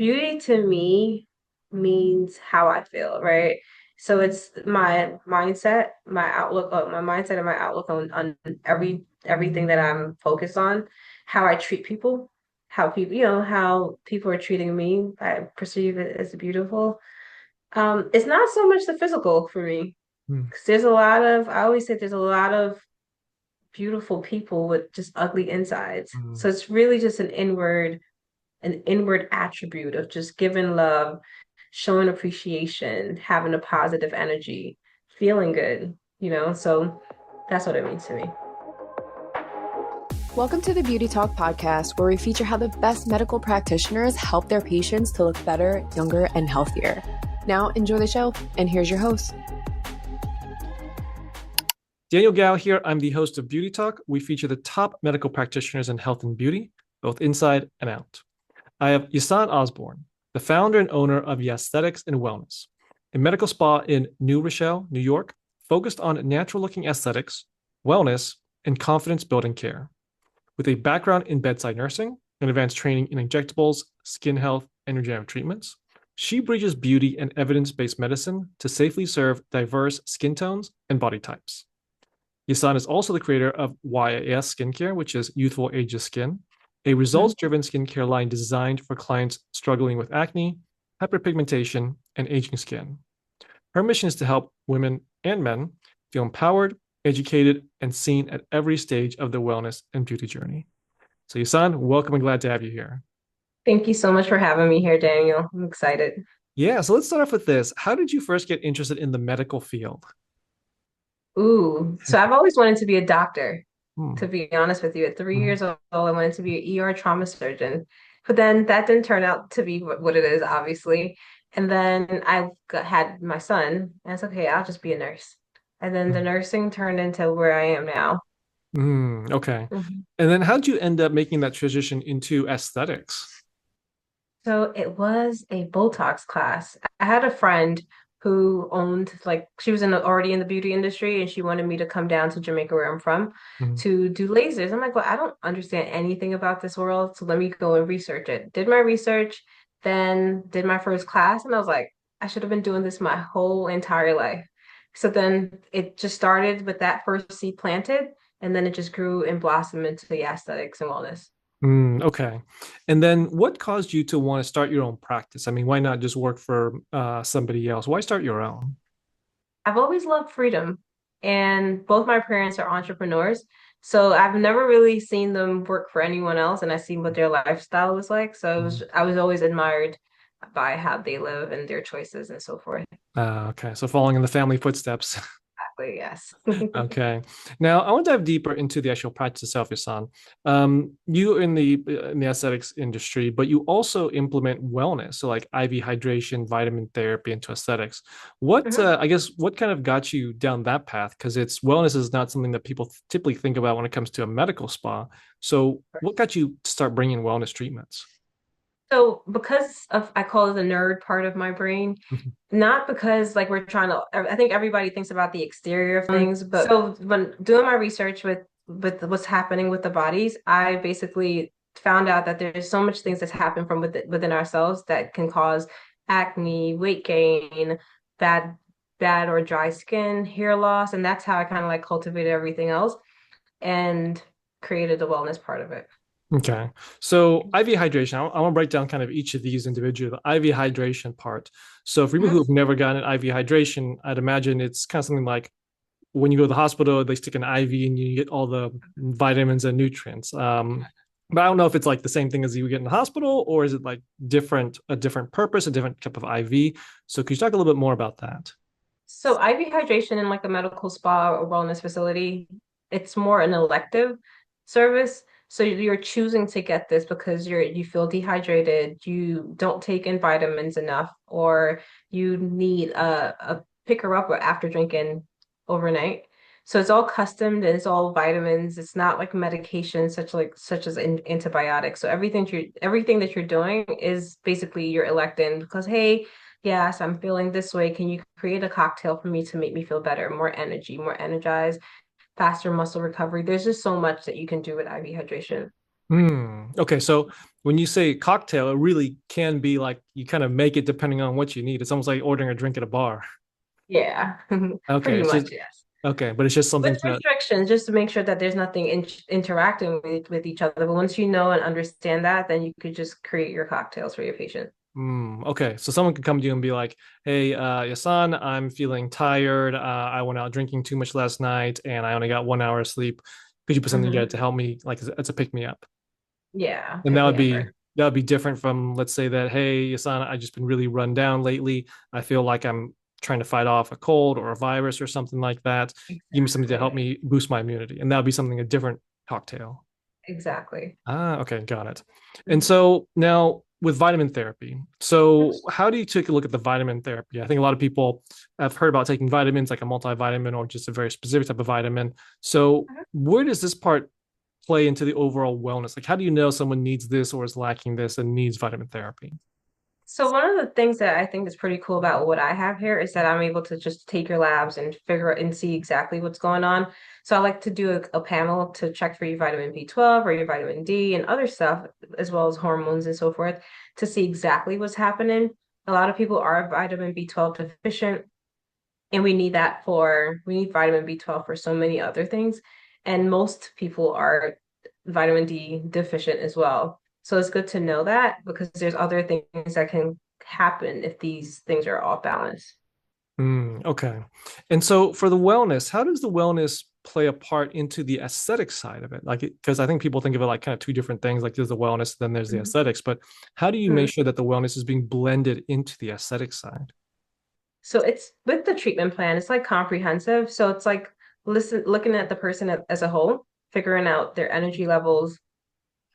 Beauty to me means how I feel, right? So it's my mindset, my mindset and my outlook on everything that I'm focused on, how I treat people, how people, how people are treating me. I perceive it as beautiful. It's not so much the physical for me, Mm, because I always say there's a lot of beautiful people with just ugly insides. mm. So it's really just an inward attribute of just giving love, showing appreciation, having a positive energy, feeling good. So that's what it means to me. Welcome to the Beauty Talk podcast, where we feature how the best medical practitioners help their patients to look better, younger, and healthier. Now, enjoy the show, and here's your host. Daniel Gao here. I'm the host of Beauty Talk. We feature the top medical practitioners in health and beauty, both inside and out. I have Yassan Osbourne, the founder and owner of Yasthetics and Wellness, a medical spa in New Rochelle, New York, focused on natural-looking aesthetics, wellness, and confidence-building care. With a background in bedside nursing and advanced training in injectables, skin health, and regenerative treatments, she bridges beauty and evidence-based medicine to safely serve diverse skin tones and body types. Yassan is also the creator of YAS Skincare, which is Youthful Ages Skin, a Mhm. results-driven skincare line designed for clients struggling with acne, hyperpigmentation, and aging skin. Her mission is to help women and men feel empowered, educated, and seen at every stage of their wellness and beauty journey. So, Yassan, welcome and glad to have you here. Thank you so much for having me here, Daniel. I'm excited. Yeah, so let's start off with this. How did you first get interested in the medical field? Ooh, so I've always wanted to be a doctor, Hmm. to be honest with you. At three Mhm. years old, I wanted to be an ER trauma surgeon, but then that didn't turn out to be what it is, obviously. And then had my son, and I was like, okay, I'll just be a nurse. And then the nursing turned into where I am now. Okay. Mhm. And then how'd you end up making that transition into aesthetics? So it was a Botox class. I had a friend who owned, like, she was already in the beauty industry, and she wanted me to come down to Jamaica, where I'm from, Mhm. to do lasers. I'm like, well, I don't understand anything about this world, so let me go and research it. Did my research, then did my first class, and I was like, I should have been doing this my whole entire life. So then it just started with that first seed planted, and then it just grew and blossomed into the aesthetics and wellness. Okay. And then what caused you to want to start your own practice? I mean, why not just work for somebody else? Why start your own? I've always loved freedom, and both my parents are entrepreneurs. So I've never really seen them work for anyone else, and I see what their lifestyle was like. I was always admired by how they live and their choices and so forth. Okay, so following in the family footsteps. Exactly, yes. Okay. Now I want to dive deeper into the actual practice itself, Yasan. You in the aesthetics industry, but you also implement wellness, so like IV hydration, vitamin therapy into aesthetics. What Mhm. I guess what kind of got you down that path? Because it's wellness is not something that people typically think about when it comes to a medical spa. So what got you to start bringing wellness treatments? So because of I call it the nerd part of my brain, not because like we're trying to, I think everybody thinks about the exterior of things, but so when doing my research with what's happening with the bodies, I basically found out that there's so much things that's happened from within ourselves that can cause acne, weight gain, bad bad or dry skin, hair loss, and that's how I kind of like cultivated everything else and created the wellness part of it. Okay. So IV hydration, I want to break down kind of each of these individually. The IV hydration part. So for people who Mhm. have never gotten an IV hydration, I'd imagine it's kind of something like when you go to the hospital, they stick an IV and you get all the vitamins and nutrients. But I don't know if it's like the same thing as you get in the hospital, or is it like a different purpose, a different type of IV? So could you talk a little bit more about that? So IV hydration in like a medical spa or wellness facility, it's more an elective service. So you're choosing to get this because you feel dehydrated, you don't take in vitamins enough, or you need a picker up or after drinking overnight. So it's all custom and it's all vitamins. It's not like medication such as antibiotics. So everything that you're doing is basically you're electing because hey, yes, I'm feeling this way. Can you create a cocktail for me to make me feel better, more energy, more energized, faster muscle recovery? There's just so much that you can do with IV hydration. Okay, so when you say cocktail, it really can be like you kind of make it depending on what you need. It's almost like ordering a drink at a bar. Yeah, Okay, pretty it's just much, yes. okay, but it's just something With to. restrictions, just to make sure that there's nothing interacting with each other. But once you know and understand that, then you could just create your cocktails for your patient. Okay, so someone could come to you and be like, "Hey, Yassan, I'm feeling tired. I went out drinking too much last night, and I only got 1 hour of sleep. Could you put something together Hmm. to help me, like as a pick me up?" Yeah, And pick me upper. that would be different from, let's say that, "Hey, Yassan, I just been really run down lately. I feel like I'm trying to fight off a cold or a virus or something like that. Give me something to help Exactly. me boost my immunity," and that would be something a different cocktail. Exactly. Okay, got it. And Mhm. so now with vitamin therapy, so how do you take a look at the vitamin therapy? I think a lot of people have heard about taking vitamins, like a multivitamin or just a very specific type of vitamin. So where does this part play into the overall wellness? Like, how do you know someone needs this or is lacking this and needs vitamin therapy? So one of the things that I think is pretty cool about what I have here is that I'm able to just take your labs and figure and see exactly what's going on. So I like to do a panel to check for your vitamin B12 or your vitamin D and other stuff, as well as hormones and so forth, to see exactly what's happening. A lot of people are vitamin B12 deficient, and we need vitamin B12 for so many other things. And most people are vitamin D deficient as well. So it's good to know that because there's other things that can happen if these things are off balance. Okay. And so for the wellness, how does the wellness play a part into the aesthetic side of it? Like, because I think people think of it like kind of two different things. Like, there's the wellness, then there's the Mhm. aesthetics. But how do you make Mhm. sure that the wellness is being blended into the aesthetic side? So it's with the treatment plan, it's like comprehensive. So it's like looking at the person as a whole, figuring out their energy levels,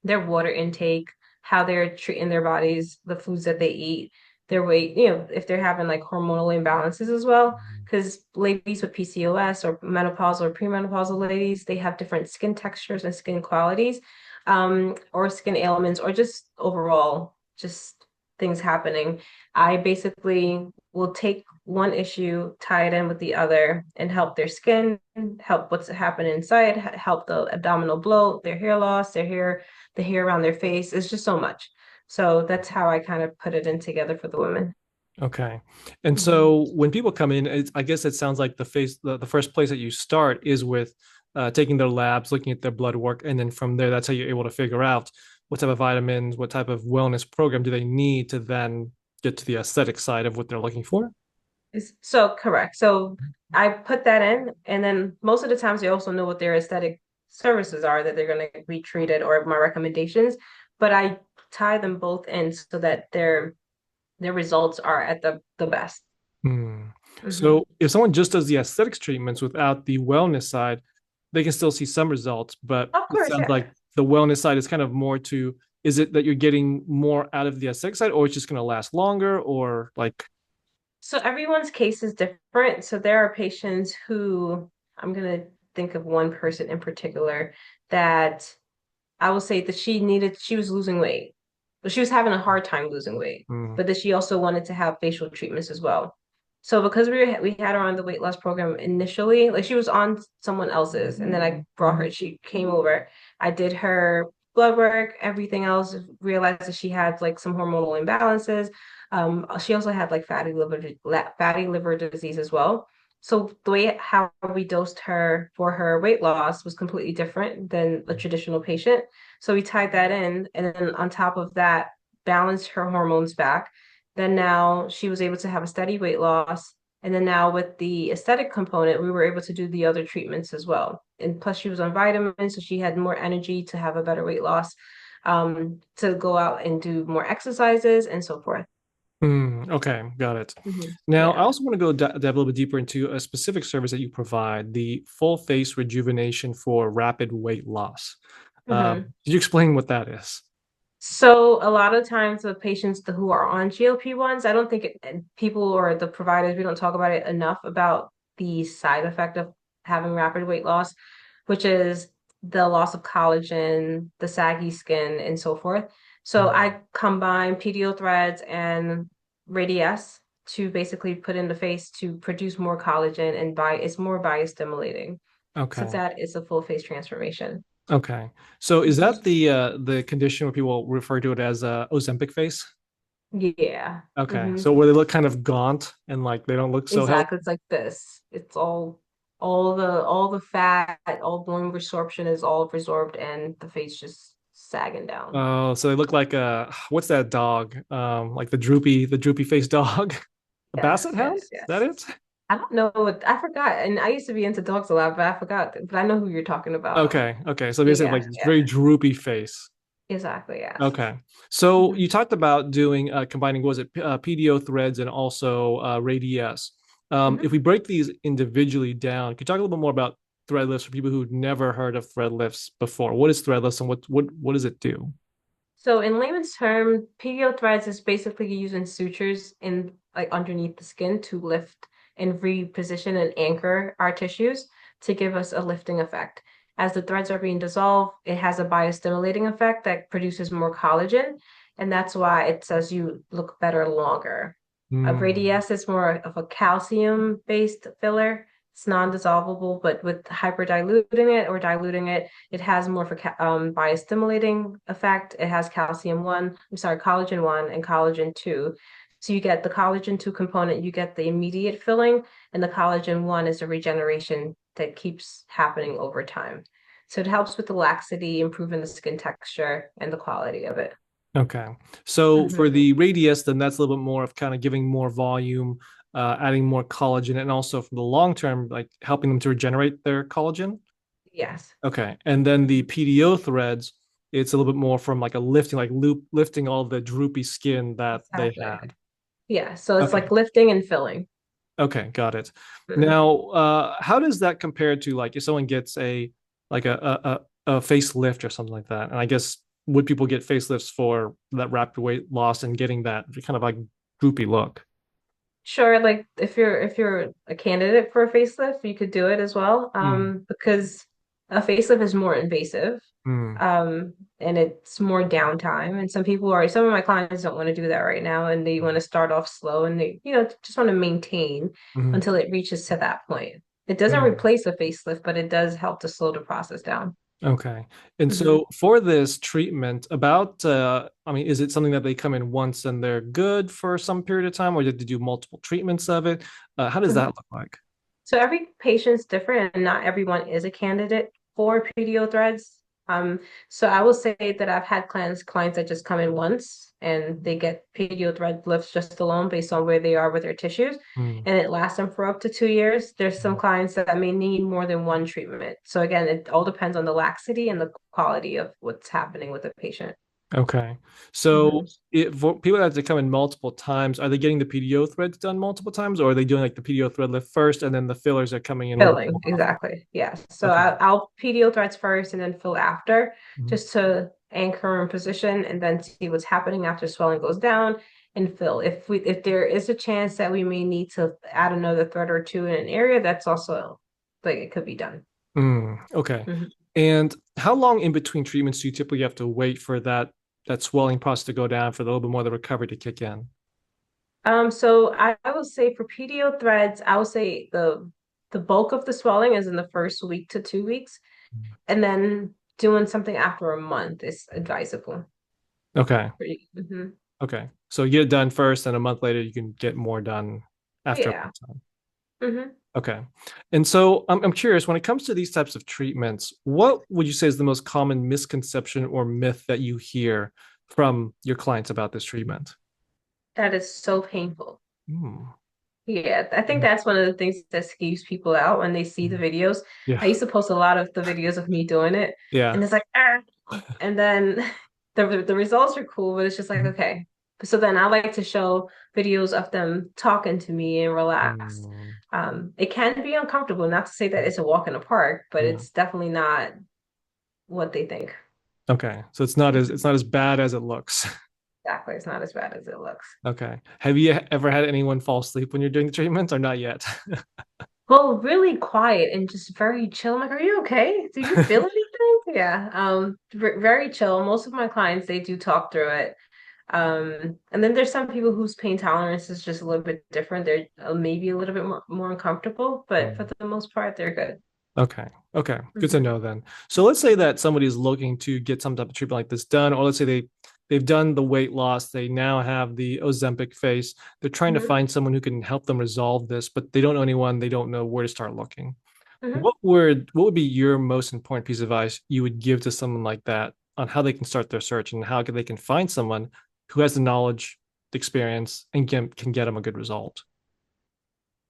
their water intake, how they're treating their bodies, the foods that they eat, their weight, if they're having like hormonal imbalances as well. Because ladies with PCOS or menopausal or premenopausal ladies, they have different skin textures and skin qualities, or skin ailments, or just overall, just things happening. I basically will take one issue, tie it in with the other, and help their skin, help what's happening inside, help the abdominal bloat, their hair loss, the hair around their face. It's just so much. So that's how I kind of put it in together for the women. Okay. And Mhm. so when people come in, I guess it sounds like the first place that you start is with taking their labs, looking at their blood work, and then from there, that's how you're able to figure out what type of vitamins, what type of wellness program do they need to then get to the aesthetic side of what they're looking for. So correct. So I put that in, and then most of the times they also know what their aesthetic services are that they're going to be treated or my recommendations. But I tie them both in so that their results are at the best. Hmm. Hmm. So if someone just does the aesthetics treatments without the wellness side, they can still see some results, but Of it course, sounds yeah. like the wellness side is kind of more to, is it that you're getting more out of the aesthetic side, or it's just going to last longer, or like, So everyone's case is different. So there are patients who I'm going to think of one person in particular that I will say that she was losing weight, but she was having a hard time losing weight, hmm, but that she also wanted to have facial treatments as well. So because we had her on the weight loss program initially, like she was on someone else's, and then I brought her, she came over. I did her blood work, everything else, realized that she had like some hormonal imbalances. She also had like fatty liver disease as well. So the way how we dosed her for her weight loss was completely different than a traditional patient. So we tied that in, and then on top of that, balanced her hormones back. Then now she was able to have a steady weight loss. And then now with the aesthetic component, we were able to do the other treatments as well. And plus she was on vitamins, so she had more energy to have a better weight loss, to go out and do more exercises and so forth. okay, got it. Now, I Yeah. also want to go dive a little bit deeper into a specific service that you provide, the full face rejuvenation for rapid weight loss. Hmm. Could you explain what that is? So a lot of times the patients who are on GLP-1s, I don't think people or the providers, we don't talk about it enough about the side effect of having rapid weight loss, which is the loss of collagen, the saggy skin, and so forth. So I combine PDO threads and Radiesse to basically put in the face to produce more collagen, and it's more biostimulating. So Okay. that is a full face transformation. Okay. So is that the condition where people refer to it as Ozempic face? Yeah. Okay. Hmm. So where they look kind of gaunt and like they don't look so healthy. Exactly. It's like this. It's all the fat, all bone resorption is all resorbed and the face just sagging down. Oh, so they look like what's that dog? Like the droopy face dog. A Yes, basset hound? yes, Is that yes. it? I don't know what I forgot. And I used to be into dogs a lot, but I forgot. But I know who you're talking about. Okay. Okay. So basically like Yeah, this yeah. very droopy face. Exactly, yes. Okay. So Hmm. you talked about doing combining, was it PDO threads and also radius. If Hmm. we break these individually down, could you talk a little bit more about thread lifts for people who've never heard of thread lifts before? What is thread lifts and what does it do? So in layman's term, PDO threads is basically using sutures in like underneath the skin to lift and reposition and anchor our tissues to give us a lifting effect. As the threads are being dissolved, it has a biostimulating effect that produces more collagen, and that's why it says you look better longer. A Hmm. radius is more of a calcium-based filler. It's non-dissolvable, but with hyperdiluting it or diluting it, it has more of a biostimulating effect. It has collagen 1 and collagen 2. So you get the collagen 2 component, you get the immediate filling, and the collagen 1 is the regeneration that keeps happening over time. So it helps with the laxity, improving the skin texture and the quality of it. Okay. So for Hmm. the radius, then that's a little bit more of kind of giving more volume, adding more collagen, and also for the long term, like helping them to regenerate their collagen. Yes. Okay. And then the PDO threads, it's a little bit more from like a lifting, like loop lifting all the droopy skin that they Exactly. had. Yeah. So it's Okay. like lifting and filling. Okay, got it. Mhm. Now, how does that compare to like if someone gets a like a facelift or something like that? And I guess would people get facelifts for that rapid weight loss and getting that kind of like droopy look? Sure, like if you're a candidate for a facelift, you could do it as well. Mm, Because a facelift is more invasive, mm, and it's more downtime. And some of my clients don't want to do that right now, and they want to start off slow, and they, just want to maintain mm, until it reaches to that point. It doesn't mm. replace a facelift, but it does help to slow the process down. Okay. And Hmm. so for this treatment, I mean, is it something that they come in once and they're good for some period of time, or did they do multiple treatments of it? How does that look like? So every patient's different and not everyone is a candidate for PDO threads. So I will say that I've had clients that just come in once and they get PDO thread lifts just alone based on where they are with their tissues, Mm. and it lasts them for up to 2 years. There's some clients that may need more than one treatment. So again, it all depends on the laxity and the quality of what's happening with the patient. Okay. So Mhm. for people that have to come in multiple times, are they getting the PDO threads done multiple times, or are they doing like the PDO thread lift first and then the fillers are coming in a little bit Filling, more often? exactly. Yes. So Okay. I'll PDO threads first and then fill after, Mhm. just to anchor in position and then see what's happening after swelling goes down and fill. If there is a chance that we may need to add another thread or two in an area, that's also like it could be done. Okay. Mhm. And how long in between treatments do you typically have to wait for that swelling process to go down for a little bit more of the recovery to kick in? So I will say for PDO threads, I will say the bulk of the swelling is in the first week to 2 weeks, and then doing something after a month is advisable Okay. for you. Hmm. Okay. So you get it done first, and a month later you can get more done after a Yeah. long time. Hmm. Okay. And so I'm curious, when it comes to these types of treatments, what would you say is the most common misconception or myth that you hear from your clients about this treatment? That is so painful. Hmm. Yeah, I think that's one of the things that skeeves people out when they see the videos. I Yeah. used to post a lot of the videos of me doing it, Yeah. and it's like, ah! And then the results are cool, but it's just like, okay. So then I like to show videos of them talking to me and relaxed. Mm, It can be uncomfortable, not to say that it's a walk in the park, but yeah. it's definitely not what they think. Okay. So it's not as bad as it looks. Exactly, it's not as bad as it looks. Okay. Have you ever had anyone fall asleep when you're doing the treatment or not yet? Well, really quiet and just very chill. I'm like, are you okay? Do you feel anything? Yeah. Very chill. Most of my clients, they do talk through it. And then there's some people whose pain tolerance is just a little bit different. They're maybe a little bit more uncomfortable, but for Mm. the most part, they're good. Okay. Okay. Good to Hmm. know then. So let's say that somebody's looking to get some type of treatment like this done, or let's say they've done the weight loss, they now have the Ozempic face. They're trying to Hmm. find someone who can help them resolve this, but they don't know anyone, they don't know where to start looking. Hmm. What would be your most important piece of advice you would give to someone like that on how they can start their search and how they can find someone who has the knowledge, the experience, and can get them a good result?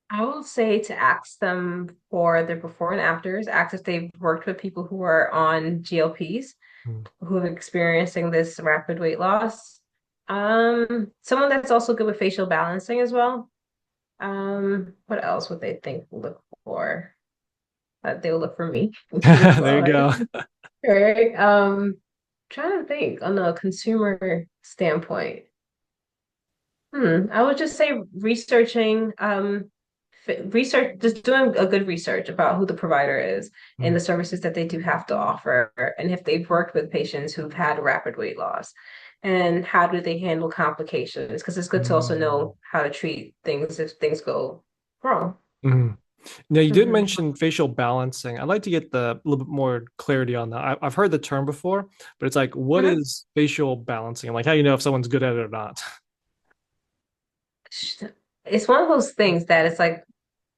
I will say to ask them for their before and afters, ask if they've worked with people who are on GLPs, Mm. who are experiencing this rapid weight loss. Someone that's also good with facial balancing as well. What else would they think look for? They will look for me as There well, you right? go. Right. Trying to think on a consumer standpoint. I would just say researching, research, just doing a good research about who the provider is and Mm. the services that they do have to offer, and if they've worked with patients who've had rapid weight loss, and how do they handle complications? Because it's good to also Mm. know how to treat things if things go wrong. Mm. Now, you did Hmm. mention facial balancing. I'd like to get a little bit more clarity on that. I've heard the term before, but it's like, what Hmm. is facial balancing? Like, how do you know if someone's good at it or not? It's one of those things that it's like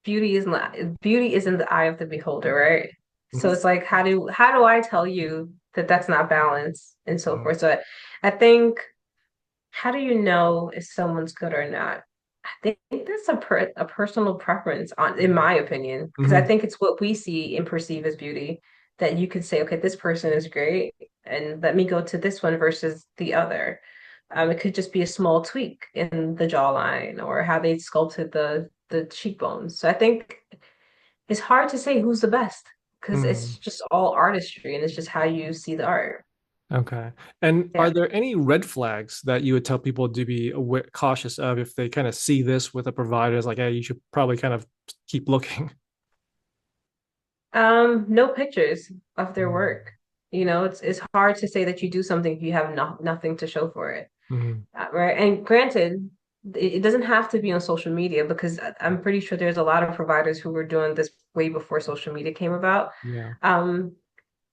beauty is in the eye of the beholder, right? So Mhm. it's like how do I tell you that that's not balance and so Mm. forth? So I think how do you know if someone's good or not? I think that's a personal preference on, in my opinion, because I Mhm. think it's what we see and perceive as beauty that you could say, okay, this person is great, and let me go to this one versus the other. It could just be a small tweak in the jawline or how they sculpted the cheekbones. So I think it's hard to say who's the best because Mm. it's just all artistry and it's just how you see the art. Okay. And are Yeah. there any red flags that you would tell people to be cautious of if they kind of see this with a provider? It's like, hey, you should probably kind of keep looking. No pictures of their Mm. work. It's hard to say that you do something if you have nothing to show for it. Mhm. Right. And granted, it doesn't have to be on social media because I'm pretty sure there's a lot of providers who were doing this way before social media came about. Yeah. Um,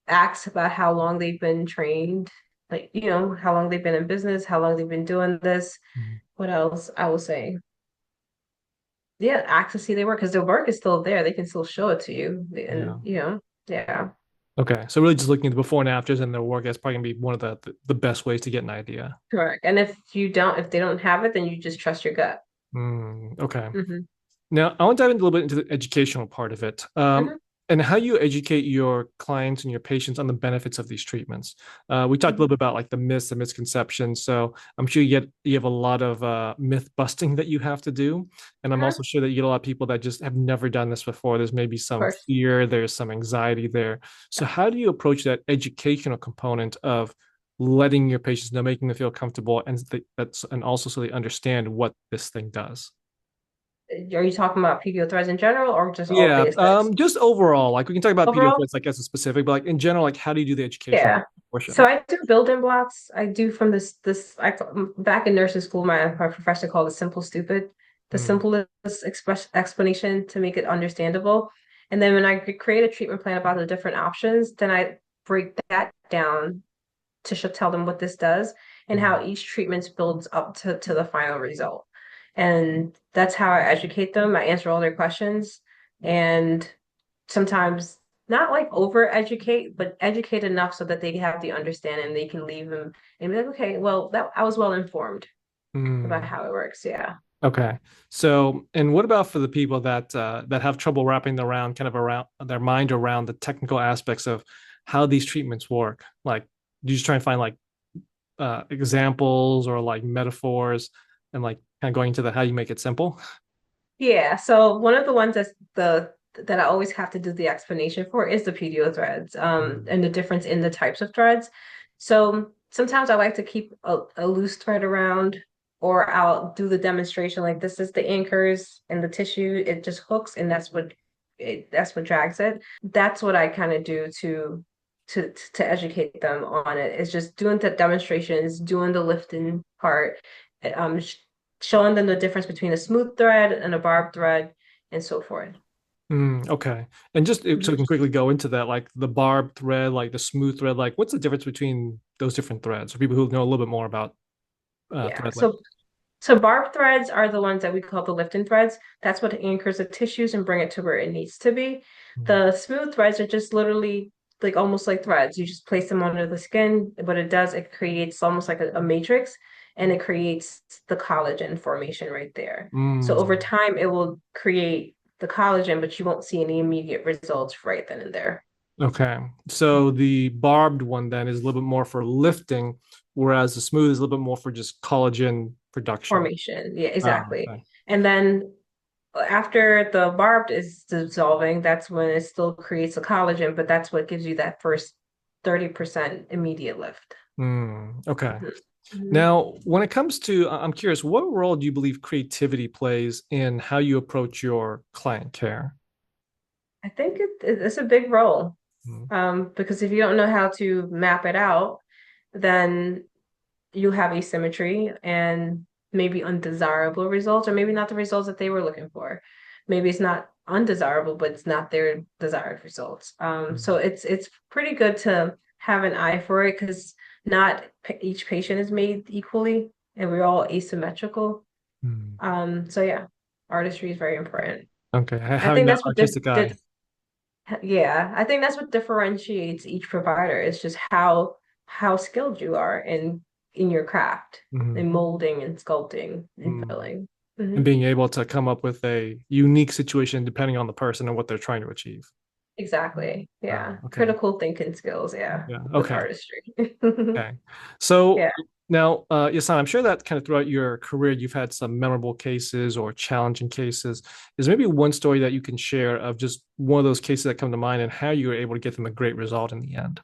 Ask about how long they've been trained, like, how long they've been in business, how long they've been doing this. Mhm. What else I will say? Yeah, ask to see their work because their work is still there. They can still show it to you. Yeah. And, yeah, Okay. So really just looking at the before and afters and their work, that's probably gonna be one of the best ways to get an idea. correct. And if they don't have it, then you just trust your gut. Okay. Hmm. Now, I want to dive into a little bit into the educational part of it, Hmm. and how you educate your clients and your patients on the benefits of these treatments. We talked a little Hmm. bit about like the myths, the misconceptions. So I'm sure you have a lot of myth busting that you have to do, and I'm Hmm. also sure that you get a lot of people that just have never done this before. There's maybe Of some course. fear, there's some anxiety there. So how do you approach that educational component of letting your patients know, making them feel comfortable, and and also so they understand what this thing does? Are you talking about PPO threads in general or just all Yeah, the aesthetics? just overall, like we can talk about PDO Overall, threads like as a specific, but like in general, like how do you do the educational yeah. So portion? I do building blocks. I do from back in nursing school, my professor called it simple stupid, the Mm, simplest explanation to make it understandable. And then when I create a treatment plan about the different options, then I break that down to tell them what this does and mm, how each treatment builds up to the final result. And that's how I educate them. I answer all their questions and sometimes not like over educate, but educate enough so that they have the understanding they can leave them and be like, okay, well, that I was well informed about mm. how it works. Yeah. Okay. So, and what about for the people that have trouble wrapping around their mind around the technical aspects of how these treatments work? Like, do you just try and find like examples or like metaphors and like kind of going into the how you make it simple? Yeah. So one of the ones that I always have to do the explanation for is the PDO threads, Mm, and the difference in the types of threads. So sometimes I like to keep a loose thread around, or I'll do the demonstration like this is the anchors and the tissue. It just hooks, and that's what drags it. That's what I kind of do to educate them on it. It's just doing the demonstrations, doing the lifting part, um, showing them the difference between a smooth thread and a barbed thread and so forth. Okay. And just so we Mhm. can quickly go into that, like the barbed thread, like the smooth thread, like what's the difference between those different threads for people who know a little bit more about Yeah. thread length? So barbed threads are the ones that we call the lifting threads. That's what anchors the tissues and bring it to where it needs to be. Mm, The smooth threads are just literally like almost like threads. You just place them under the skin. What it does, it creates almost like a matrix, and it creates the collagen formation right there. So over mm, time, it will create the collagen, but you won't see any immediate results right then and there. okay. So the barbed one then is a little bit more for lifting, whereas the smooth is a little bit more for just collagen production. Formation. Yeah, Oh, exactly. okay. And then after the barbed is dissolving, that's when it still creates a collagen, but that's what gives you that first 30% immediate lift. Okay. Mhm. Mhm. Now, when it comes to, I'm curious, what role do you believe creativity plays in how you approach your client care? I think it's a big role, Mm, because if you don't know how to map it out, then you have asymmetry and maybe undesirable results, or maybe not the results that they were looking for. Maybe it's not undesirable, but it's not their desired results. So mm, it's pretty good to have an eye for it because not each patient is made equally, and we're all asymmetrical. mm. So yeah, artistry is very important. Okay, I having think that that's what artistic eye. yeah, I think that's what differentiates each provider. It's just how skilled you are in your craft, Mhm, in molding and sculpting and mm. filling. And Hmm. being able to come up with a unique situation depending on the person and what they're trying to achieve. Exactly. Yeah. Okay. Critical thinking skills, yeah, Yeah. with Okay. artistry. Okay. So Yeah. now, Yasan, I'm sure that kind of throughout your career, you've had some memorable cases or challenging cases. Is maybe one story that you can share of just one of those cases that come to mind and how you were able to get them a great result in the end?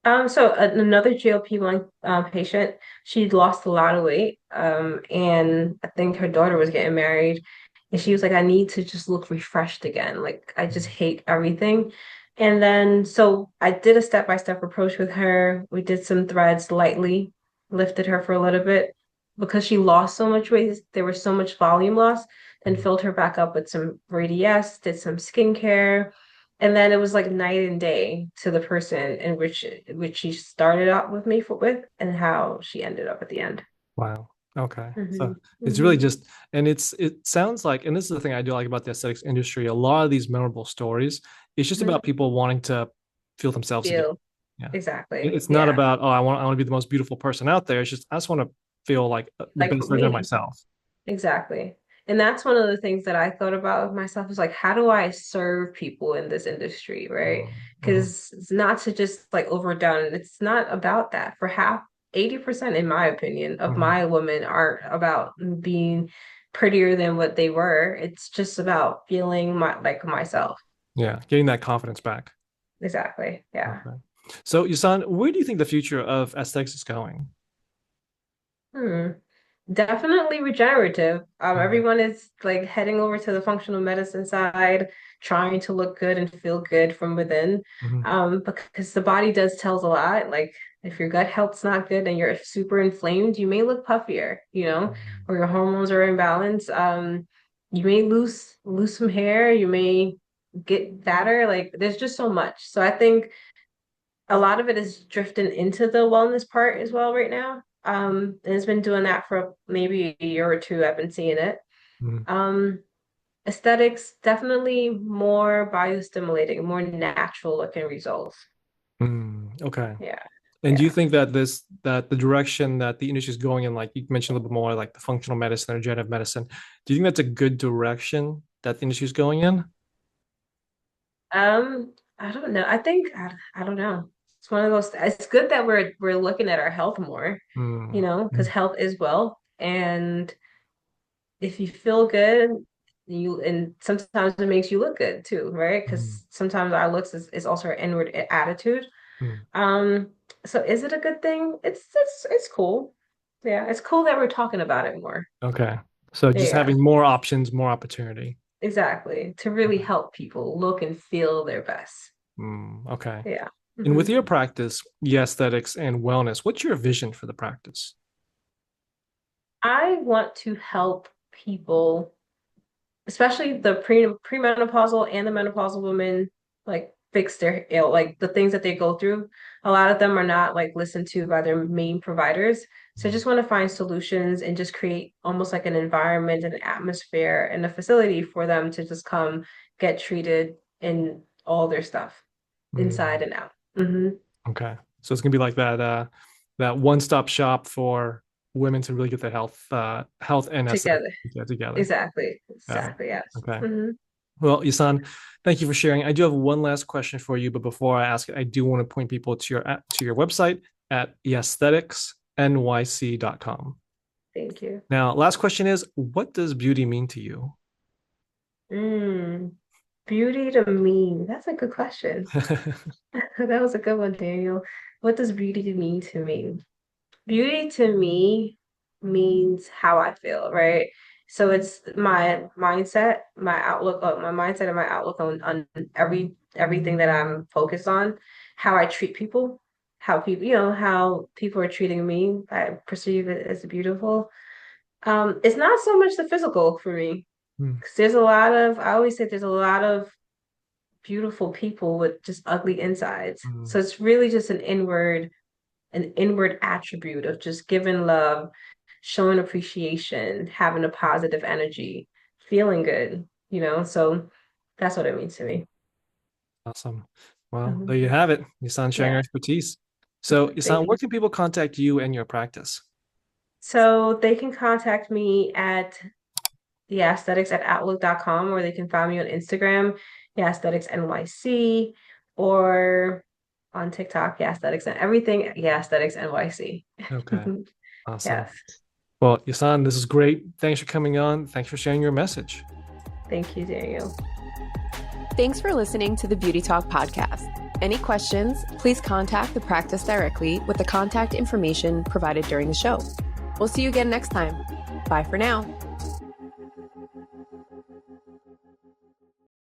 So another GLP-1 patient, she'd lost a lot of weight, and I think her daughter was getting married, and she was like, "I need to just look refreshed again. Like I just hate everything." And then so I did a step-by-step approach with her. We did some threads lightly, lifted her for a little bit because she lost so much weight. There was so much volume loss, then filled her back up with some radiesse, did some skincare. And then it was like night and day to the person in which she started out with me with and how she ended up at the end. Wow. Okay. So Hmm. it's really Hmm. just, and it sounds like, and this is the thing I do like about the aesthetics industry, a lot of these memorable stories, it's just Hmm. about people wanting to feel themselves again. Feel Yeah. exactly. It's not Yeah. about, oh, I want to be the most beautiful person out there. It's just, I just want to feel like the Like best for version of me. myself. Exactly. And that's one of the things that I thought about of myself is like, how do I serve people in this industry, right? Mhm. Because it's not to just like overdone. It's not about that. For half, 80%, in my opinion, of Mhm. my women aren't about being prettier than what they were. It's just about feeling like myself. Yeah. Getting that confidence back. Exactly. Yeah. Okay. So, Yusan, where do you think the future of aesthetics is going? Hmm. Definitely regenerative. Mhm. Everyone is like heading over to the functional medicine side, trying to look good and feel good from within. Mhm. Because the body does tells a lot. Like if your gut health's not good and you're super inflamed, you may look puffier, or your hormones are imbalanced. You may lose some hair, you may get fatter. Like there's just so much. So I think a lot of it is drifting into the wellness part as well right now. And it's been doing that for maybe a year or two. I've been seeing it. Mhm. Um, Aesthetics definitely more biostimulating, more natural looking results. Okay. Yeah, And do you yeah. think that that the direction that the industry is going in, like you mentioned a little bit more, like the functional medicine or regenerative medicine, do you think that's a good direction that the industry is going in? I don't know. I don't know. It's one of those. It's good that we're looking at our health more, Mm, because health is wealth, and if you feel good, and sometimes it makes you look good too, right? mm, Because sometimes our looks is also our inward attitude. mm. Um, so is it a good thing? It's cool. Yeah, it's cool that we're talking about it more. Okay. So just Yeah, having more options, more opportunity. exactly. To really Okay. help people look and feel their best. Okay. Yeah. And with Hmm. your practice, the aesthetics and wellness, what's your vision for the practice? I want to help people especially the premenopausal and the menopausal women, like fix their ill, like the things that they go through. A lot of them are not like listened to by their main providers. So I just want to find solutions and just create almost like an environment, an atmosphere, and a facility for them to just come get treated in all their stuff, inside Mm, and out. Hmm. okay. So it's gonna be like that one-stop shop for women to really get their health and aesthetic Together. together. Exactly. Yeah. Exactly. Yes. Okay. Hmm. Well, Yasan, thank you for sharing. I do have one last question for you, but before I ask it, I do want to point people to your website at aestheticsnyc.com. Thank you. Now, last question is, what does beauty mean to you? Mm, beauty to me. That's a good question. That was a good one, Daniel. What does beauty mean to me? Beauty to me means how I feel, right? So it's my mindset, my outlook, my mindset and my outlook on everything that I'm focused on, how I treat people, how people, how people are treating me. I perceive it as beautiful. It's not so much the physical for me, Hmm. because I always say there's a lot of beautiful people with just ugly insides. Hmm. So it's really just an inward attribute of just giving love, showing appreciation, having a positive energy, feeling good, So that's what it means to me. Awesome. Well, there Mhm. you have it. Yasan sharing your Yeah, expertise. So, Yasan, thank where you. can people contact you and your practice? So they can contact me at the aesthetics at outlook.com, or they can find me on Instagram, the aesthetics NYC, or on TikTok, yeah, aesthetics and everything, yeah, aesthetics NYC. Okay. Awesome. Yes. Well, Yasan, this is great. Thanks for coming on. Thanks for sharing your message. Thank you, Daniel. Thanks for listening to the Beauty Talk podcast. Any questions, please contact the practice directly with the contact information provided during the show. We'll see you again next time. Bye for now.